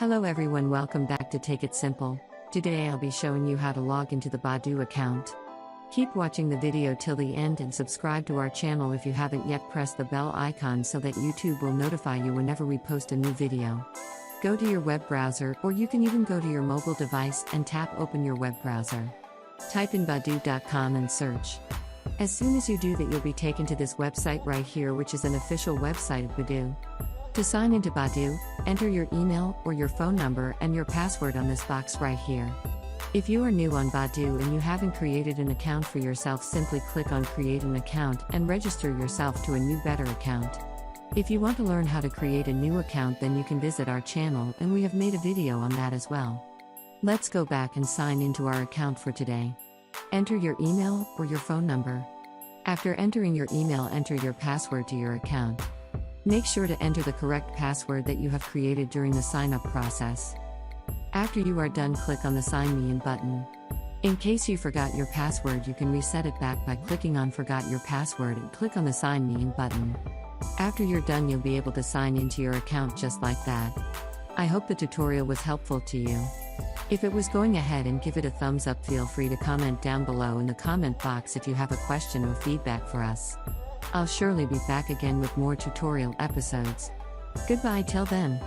Hello everyone, welcome back to Take It Simple. Today I'll be showing you how to log into the Badu account. Keep watching the video till the end and subscribe to our channel if you haven't yet. Press the bell icon so that YouTube will notify you whenever we post a new video. Go to your web browser, or you can even go to your mobile device and tap open your web browser. Type in badoo.com and search. As soon as you do that, you'll be taken to this website right here, which is an official website of Badu. To sign into Badu, enter your email or your phone number and your password on this box right here. If you are new on Badu and you haven't created an account for yourself, simply click on Create an Account and register yourself to a new better account. If you want to learn how to create a new account, then you can visit our channel and we have made a video on that as well. Let's go back and sign into our account for today. Enter your email or your phone number. After entering your email, enter your password to your account. Make sure to enter the correct password that you have created during the sign-up process. After you are done, click on the Sign Me In button. In case you forgot your password, you can reset it back by clicking on Forgot Your Password and click on the Sign Me In button. After you're done, you'll be able to sign into your account just like that. I hope the tutorial was helpful to you. If it was, going ahead and give it a thumbs up. Feel free to comment down below in the comment box if you have a question or feedback for us. I'll surely be back again with more tutorial episodes. Goodbye till then.